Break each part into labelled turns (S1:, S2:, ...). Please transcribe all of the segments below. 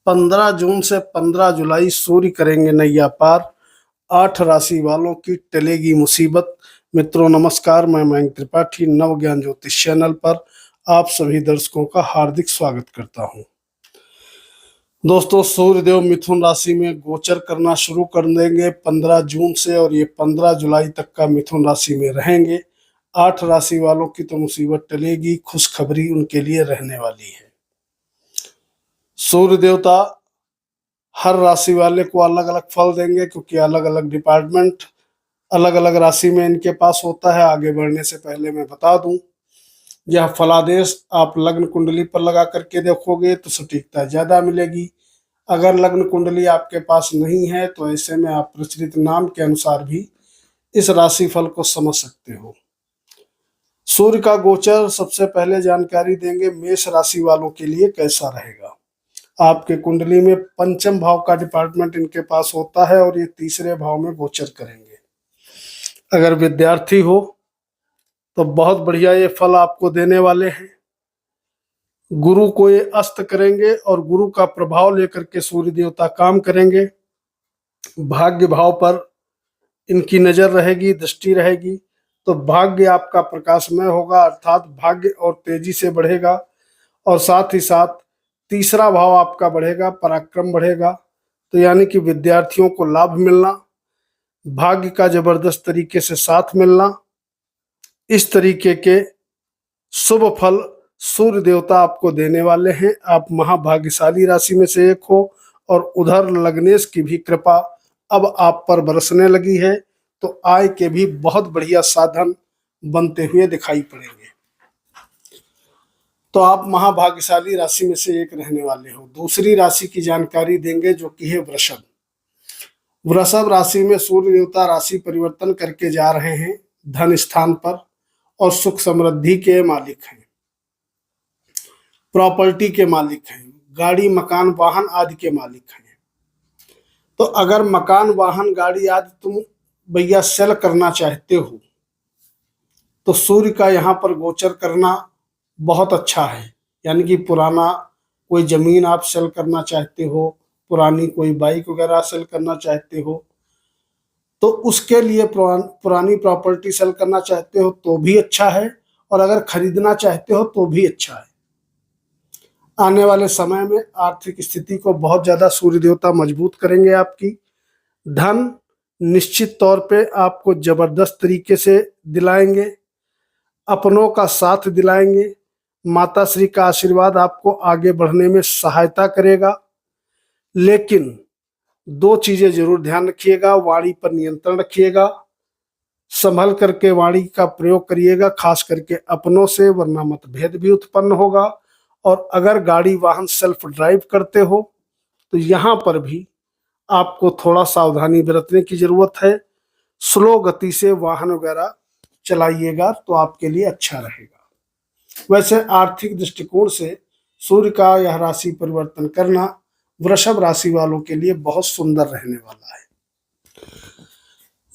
S1: 15 जून से 15 जुलाई सूर्य करेंगे नैया पार। 8 राशि वालों की टलेगी मुसीबत। मित्रों नमस्कार, मैं मयंक त्रिपाठी नव ज्ञान ज्योतिष चैनल पर आप सभी दर्शकों का हार्दिक स्वागत करता हूं। दोस्तों, सूर्यदेव मिथुन राशि में गोचर करना शुरू कर देंगे 15 जून से और ये 15 जुलाई तक का मिथुन राशि में रहेंगे। 8 राशि वालों की तो मुसीबत टलेगी, खुशखबरी उनके लिए रहने वाली है। सूर्य देवता हर राशि वाले को अलग अलग फल देंगे, क्योंकि अलग अलग डिपार्टमेंट अलग अलग राशि में इनके पास होता है। आगे बढ़ने से पहले मैं बता दूं, यह फलादेश आप लग्न कुंडली पर लगा करके देखोगे तो सटीकता ज्यादा मिलेगी। अगर लग्न कुंडली आपके पास नहीं है तो ऐसे में आप प्रचलित नाम के अनुसार भी इस राशि फल को समझ सकते हो। सूर्य का गोचर सबसे पहले जानकारी देंगे मेष राशि वालों के लिए कैसा रहेगा। आपके कुंडली में पंचम भाव का डिपार्टमेंट इनके पास होता है और ये तीसरे भाव में गोचर करेंगे। अगर विद्यार्थी हो तो बहुत बढ़िया ये फल आपको देने वाले हैं। गुरु को ये अस्त करेंगे और गुरु का प्रभाव लेकर के सूर्य देवता काम करेंगे। भाग्य भाव पर इनकी नजर रहेगी, दृष्टि रहेगी, तो भाग्य आपका प्रकाशमय होगा, अर्थात भाग्य और तेजी से बढ़ेगा। और साथ ही साथ तीसरा भाव आपका बढ़ेगा, पराक्रम बढ़ेगा। तो यानी कि विद्यार्थियों को लाभ मिलना, भाग्य का जबरदस्त तरीके से साथ मिलना, इस तरीके के शुभ फल सूर्य देवता आपको देने वाले हैं। आप महाभाग्यशाली राशि में से एक हो और उधर लग्नेश की भी कृपा अब आप पर बरसने लगी है, तो आय के भी बहुत बढ़िया साधन बनते हुए दिखाई पड़ेंगे। तो आप महाभाग्यशाली राशि में से एक रहने वाले हो। दूसरी राशि की जानकारी देंगे जो कि है वृषभ। वृषभ राशि में सूर्य देवता राशि परिवर्तन करके जा रहे हैं धन स्थान पर और सुख समृद्धि के मालिक हैं, प्रॉपर्टी के मालिक हैं, गाड़ी मकान वाहन आदि के मालिक हैं। तो अगर मकान वाहन गाड़ी आदि तुम भैया सेल करना चाहते हो तो सूर्य का यहाँ पर गोचर करना बहुत अच्छा है। यानी कि पुराना कोई जमीन आप सेल करना चाहते हो, पुरानी कोई बाइक वगैरह सेल करना चाहते हो, तो उसके लिए पुरानी प्रॉपर्टी सेल करना चाहते हो तो भी अच्छा है, और अगर खरीदना चाहते हो तो भी अच्छा है। आने वाले समय में आर्थिक स्थिति को बहुत ज्यादा सूर्य देवता मजबूत करेंगे आपकी। धन निश्चित तौर पे आपको जबरदस्त तरीके से दिलाएंगे, अपनों का साथ दिलाएंगे। माता श्री का आशीर्वाद आपको आगे बढ़ने में सहायता करेगा। लेकिन दो चीजें जरूर ध्यान रखिएगा, वाणी पर नियंत्रण रखिएगा, संभल करके वाणी का प्रयोग करिएगा, खास करके अपनों से, वरना मतभेद भी उत्पन्न होगा। और अगर गाड़ी वाहन सेल्फ ड्राइव करते हो तो यहाँ पर भी आपको थोड़ा सावधानी बरतने की जरूरत है। स्लो गति से वाहन वगैरह चलाइएगा तो आपके लिए अच्छा रहेगा। वैसे आर्थिक दृष्टिकोण से सूर्य का यह राशि परिवर्तन करना वृषभ राशि वालों के लिए बहुत सुंदर रहने वाला है।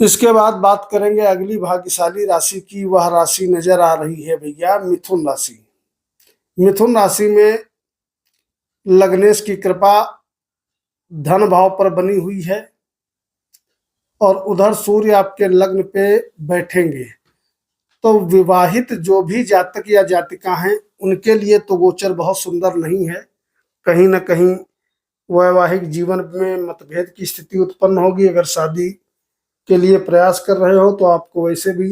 S1: इसके बाद बात करेंगे अगली भाग्यशाली राशि की। वह राशि नजर आ रही है भैया मिथुन राशि। मिथुन राशि में लग्नेश की कृपा धन भाव पर बनी हुई है और उधर सूर्य आपके लग्न पे बैठेंगे। तो विवाहित जो भी जातक या जातिका हैं उनके लिए तो गोचर बहुत सुंदर नहीं है। कहीं ना कहीं वैवाहिक जीवन में मतभेद की स्थिति उत्पन्न होगी। अगर शादी के लिए प्रयास कर रहे हो तो आपको वैसे भी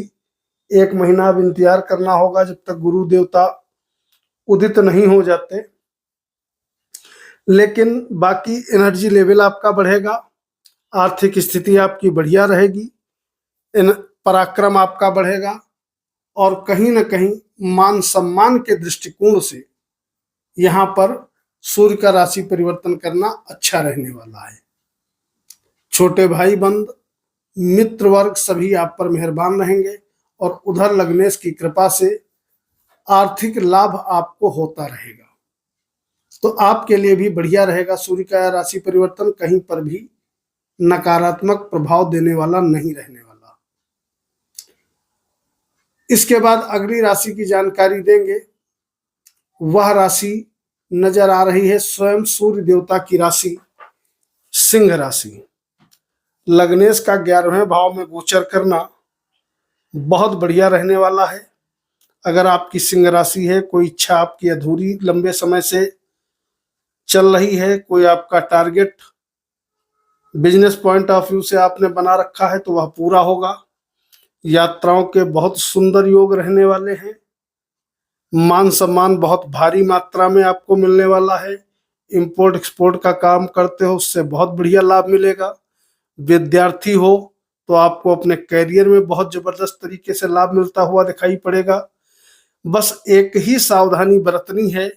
S1: 1 महीना अब इंतजार करना होगा जब तक गुरु देवता उदित नहीं हो जाते। लेकिन बाकी एनर्जी लेवल आपका बढ़ेगा, आर्थिक स्थिति आपकी बढ़िया रहेगी, पराक्रम आपका बढ़ेगा और कहीं ना कहीं मान सम्मान के दृष्टिकोण से यहाँ पर सूर्य का राशि परिवर्तन करना अच्छा रहने वाला है। छोटे भाई बंद, मित्र वर्ग सभी आप पर मेहरबान रहेंगे और उधर लग्नेश की कृपा से आर्थिक लाभ आपको होता रहेगा। तो आपके लिए भी बढ़िया रहेगा। सूर्य का राशि परिवर्तन कहीं पर भी नकारात्मक प्रभाव देने वाला नहीं रहने वाला। इसके बाद अगली राशि की जानकारी देंगे। वह राशि नजर आ रही है स्वयं सूर्य देवता की राशि सिंह राशि। लग्नेश का 11वें भाव में गोचर करना बहुत बढ़िया रहने वाला है। अगर आपकी सिंह राशि है, कोई इच्छा आपकी अधूरी लंबे समय से चल रही है, कोई आपका target business point of view से आपने बना रखा है, तो वह पूरा होगा। यात्राओं के बहुत सुंदर योग रहने वाले हैं। मान सम्मान बहुत भारी मात्रा में आपको मिलने वाला है। इंपोर्ट एक्सपोर्ट का काम करते हो, उससे बहुत बढ़िया लाभ मिलेगा। विद्यार्थी हो तो आपको अपने कैरियर में बहुत जबरदस्त तरीके से लाभ मिलता हुआ दिखाई पड़ेगा। बस एक ही सावधानी बरतनी है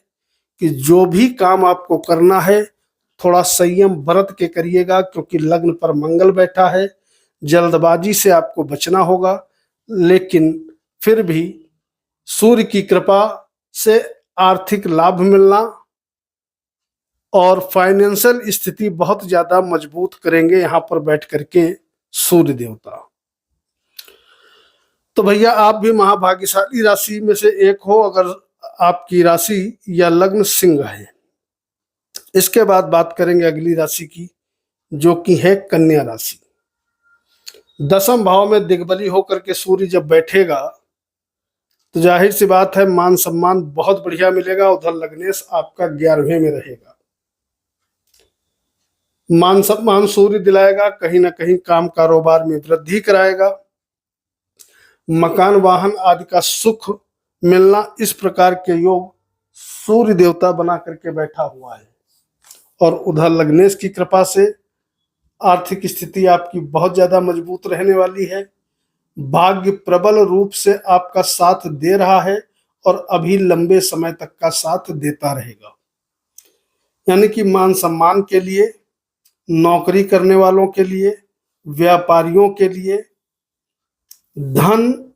S1: कि जो भी काम आपको करना है थोड़ा संयम बरत के करिएगा, क्योंकि लग्न पर मंगल बैठा है। जल्दबाजी से आपको बचना होगा, लेकिन फिर भी सूर्य की कृपा से आर्थिक लाभ मिलना और फाइनेंशियल स्थिति बहुत ज्यादा मजबूत करेंगे यहाँ पर बैठ करके सूर्य देवता। तो भैया आप भी महाभाग्यशाली राशि में से एक हो, अगर आपकी राशि या लग्न सिंह है। इसके बाद बात करेंगे अगली राशि की, जो कि है कन्या राशि। 10वें भाव में दिग्बली होकर के सूर्य जब बैठेगा तो जाहिर सी बात है मान सम्मान बहुत बढ़िया मिलेगा। उधर लग्नेश आपका 11वें में रहेगा। मान सम्मान सूर्य दिलाएगा, कहीं ना कहीं काम कारोबार में वृद्धि कराएगा। मकान वाहन आदि का सुख मिलना, इस प्रकार के योग सूर्य देवता बना करके बैठा हुआ है। और उधर लग्नेश की कृपा से आर्थिक स्थिति आपकी बहुत ज्यादा मजबूत रहने वाली है। भाग्य प्रबल रूप से आपका साथ दे रहा है और अभी लंबे समय तक का साथ देता रहेगा। यानी कि मान सम्मान के लिए, नौकरी करने वालों के लिए, व्यापारियों के लिए, धन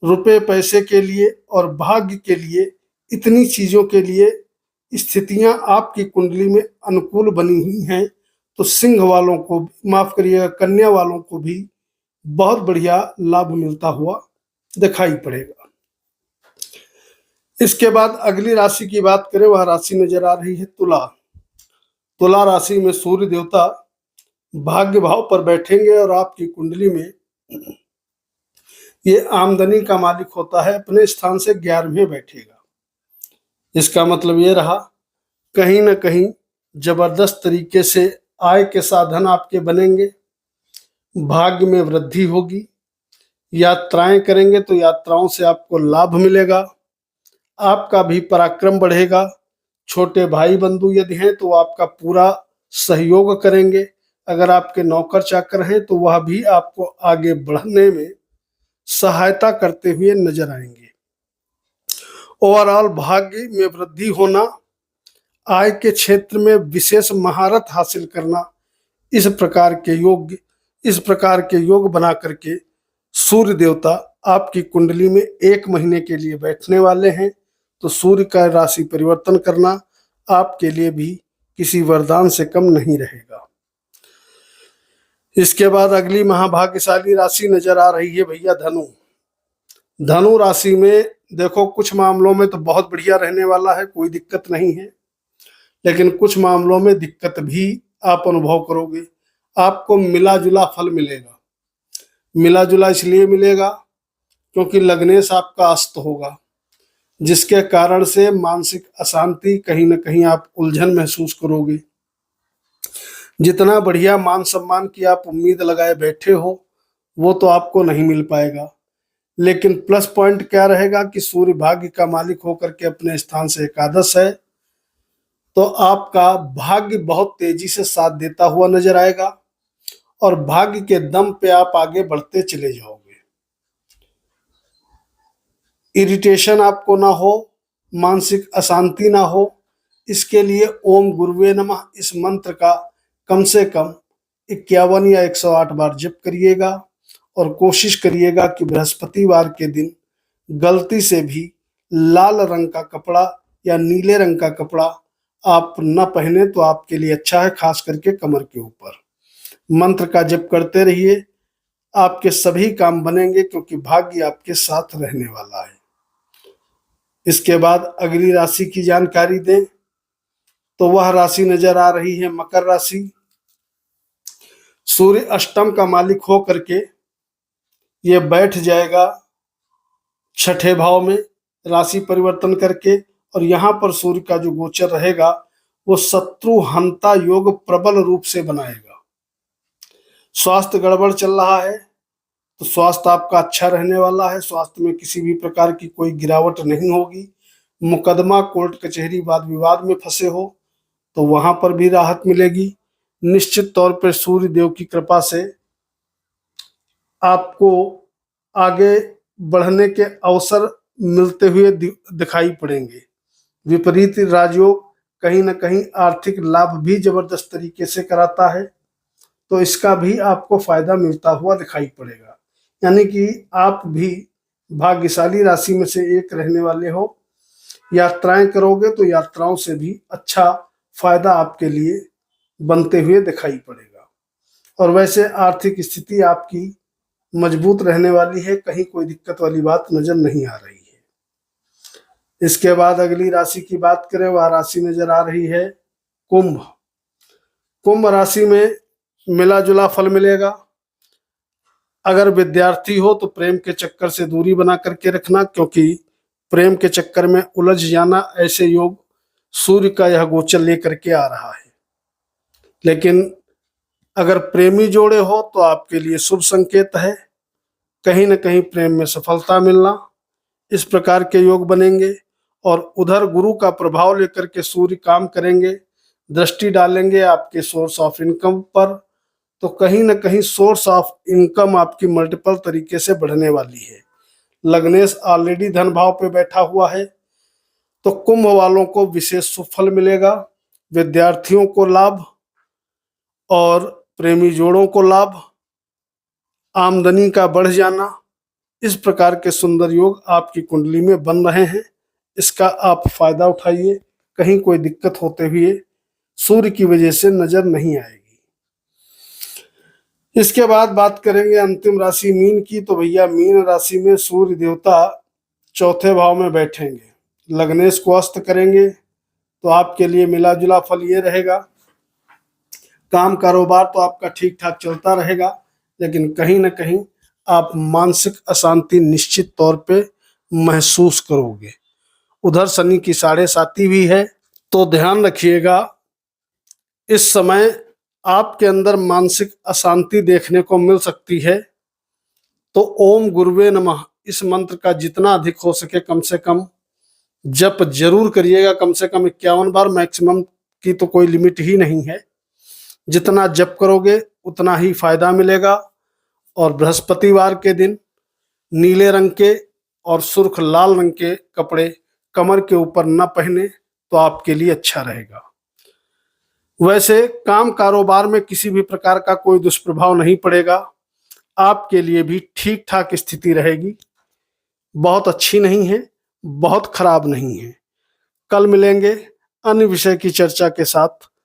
S1: रुपए पैसे के लिए और भाग्य के लिए, इतनी चीजों के लिए स्थितियां आपकी कुंडली में अनुकूल बनी हुई हैं। तो सिंह वालों को, माफ करिएगा, कन्या वालों को भी बहुत बढ़िया लाभ मिलता हुआ दिखाई पड़ेगा। इसके बाद अगली राशि की बात करें, वह राशि नजर आ रही है तुला। तुला राशि में सूर्य देवता भाग्य भाव पर बैठेंगे और आपकी कुंडली में ये आमदनी का मालिक होता है, अपने स्थान से 11वें बैठेगा। इसका मतलब ये रहा, कहीं ना कहीं जबरदस्त तरीके से आय के साधन आपके बनेंगे, भाग्य में वृद्धि होगी। यात्राएं करेंगे तो यात्राओं से आपको लाभ मिलेगा, आपका भी पराक्रम बढ़ेगा। छोटे भाई बंधु यदि हैं तो आपका पूरा सहयोग करेंगे। अगर आपके नौकर चाकर हैं तो वह भी आपको आगे बढ़ने में सहायता करते हुए नजर आएंगे। ओवरऑल भाग्य में वृद्धि होना, आय के क्षेत्र में विशेष महारत हासिल करना, इस प्रकार के योग बना करके सूर्य देवता आपकी कुंडली में 1 महीने के लिए बैठने वाले हैं। तो सूर्य का राशि परिवर्तन करना आपके लिए भी किसी वरदान से कम नहीं रहेगा। इसके बाद अगली महाभाग्यशाली राशि नजर आ रही है भैया धनु। धनु राशि में देखो, कुछ मामलों में तो बहुत बढ़िया रहने वाला है, कोई दिक्कत नहीं है, लेकिन कुछ मामलों में दिक्कत भी आप अनुभव करोगे। आपको मिला जुला फल मिलेगा। मिला जुला इसलिए मिलेगा क्योंकि लग्नेश आपका अस्त होगा, जिसके कारण से मानसिक अशांति, कहीं ना कहीं आप उलझन महसूस करोगे। जितना बढ़िया मान सम्मान की आप उम्मीद लगाए बैठे हो वो तो आपको नहीं मिल पाएगा। लेकिन प्लस पॉइंट क्या रहेगा कि सूर्य भाग्य का मालिक होकर के अपने स्थान से एकादश है, तो आपका भाग्य बहुत तेजी से साथ देता हुआ नजर आएगा और भाग्य के दम पे आप आगे बढ़ते चले जाओगे। इरिटेशन आपको ना हो, मानसिक अशांति ना हो, इसके लिए ओम गुरुवे नमः इस मंत्र का कम से कम 51 या 108 बार जप करिएगा और कोशिश करिएगा कि बृहस्पतिवार के दिन गलती से भी लाल रंग का कपड़ा या नीले रंग का कपड़ा आप न पहने तो आपके लिए अच्छा है, खास करके कमर के ऊपर। मंत्र का जप करते रहिए, आपके सभी काम बनेंगे क्योंकि भाग्य आपके साथ रहने वाला है। इसके बाद अगली राशि की जानकारी दें तो वह राशि नजर आ रही है मकर राशि। सूर्य अष्टम का मालिक हो करके ये बैठ जाएगा छठे भाव में राशि परिवर्तन करके, और यहाँ पर सूर्य का जो गोचर रहेगा वो शत्रु हंता योग प्रबल रूप से बनाएगा। स्वास्थ्य गड़बड़ चल रहा है तो स्वास्थ्य आपका अच्छा रहने वाला है, स्वास्थ्य में किसी भी प्रकार की कोई गिरावट नहीं होगी। मुकदमा कोर्ट कचहरी वाद विवाद में फंसे हो तो वहां पर भी राहत मिलेगी। निश्चित तौर पर सूर्य देव की कृपा से आपको आगे बढ़ने के अवसर मिलते हुए दिखाई पड़ेंगे। विपरीत राजयोग कहीं ना कहीं आर्थिक लाभ भी जबरदस्त तरीके से कराता है, तो इसका भी आपको फायदा मिलता हुआ दिखाई पड़ेगा। यानी कि आप भी भाग्यशाली राशि में से एक रहने वाले हो। यात्राएं करोगे तो यात्राओं से भी अच्छा फायदा आपके लिए बनते हुए दिखाई पड़ेगा। और वैसे आर्थिक स्थिति आपकी मजबूत रहने वाली है, कहीं कोई दिक्कत वाली बात नजर नहीं आ रही है। इसके बाद अगली राशि की बात करें, वह राशि नजर आ रही है कुंभ। कुंभ राशि में मिला जुला फल मिलेगा। अगर विद्यार्थी हो तो प्रेम के चक्कर से दूरी बना करके रखना, क्योंकि प्रेम के चक्कर में उलझ जाना ऐसे योग सूर्य का यह गोचर लेकर के आ रहा है। लेकिन अगर प्रेमी जोड़े हो तो आपके लिए शुभ संकेत है, कहीं न कहीं प्रेम में सफलता मिलना, इस प्रकार के योग बनेंगे। और उधर गुरु का प्रभाव लेकर के सूर्य काम करेंगे, दृष्टि डालेंगे आपके सोर्स ऑफ इनकम पर, तो कहीं ना कहीं सोर्स ऑफ इनकम आपकी मल्टीपल तरीके से बढ़ने वाली है। लग्नेश ऑलरेडी धन भाव पे बैठा हुआ है, तो कुंभ वालों को विशेष शुभ फल मिलेगा। विद्यार्थियों को लाभ और प्रेमी जोड़ों को लाभ, आमदनी का बढ़ जाना, इस प्रकार के सुंदर योग आपकी कुंडली में बन रहे हैं। इसका आप फायदा उठाइए, कहीं कोई दिक्कत होते हुए सूर्य की वजह से नजर नहीं आएगी। इसके बाद बात करेंगे अंतिम राशि मीन की। तो भैया मीन राशि में सूर्य देवता चौथे भाव में बैठेंगे, लग्नेश को अस्त करेंगे, तो आपके लिए मिला जुला फल ये रहेगा। काम कारोबार तो आपका ठीक ठाक चलता रहेगा, लेकिन कहीं ना कहीं आप मानसिक अशांति निश्चित तौर पे महसूस करोगे। उधर शनि की 7.5 भी है, तो ध्यान रखिएगा इस समय आपके अंदर मानसिक अशांति देखने को मिल सकती है। तो ओम गुरुवे नमः इस मंत्र का जितना अधिक हो सके कम से कम जप जरूर करिएगा, कम से कम 51 बार, मैक्सिमम की तो कोई लिमिट ही नहीं है। जितना जप करोगे उतना ही फायदा मिलेगा। और बृहस्पतिवार के दिन नीले रंग के और सुर्ख लाल रंग के कपड़े कमर के ऊपर न पहने तो आपके लिए अच्छा रहेगा। वैसे काम कारोबार में किसी भी प्रकार का कोई दुष्प्रभाव नहीं पड़ेगा, आपके लिए भी ठीक ठाक स्थिति रहेगी। बहुत अच्छी नहीं है, बहुत खराब नहीं है। कल मिलेंगे अन्य विषय की चर्चा के साथ।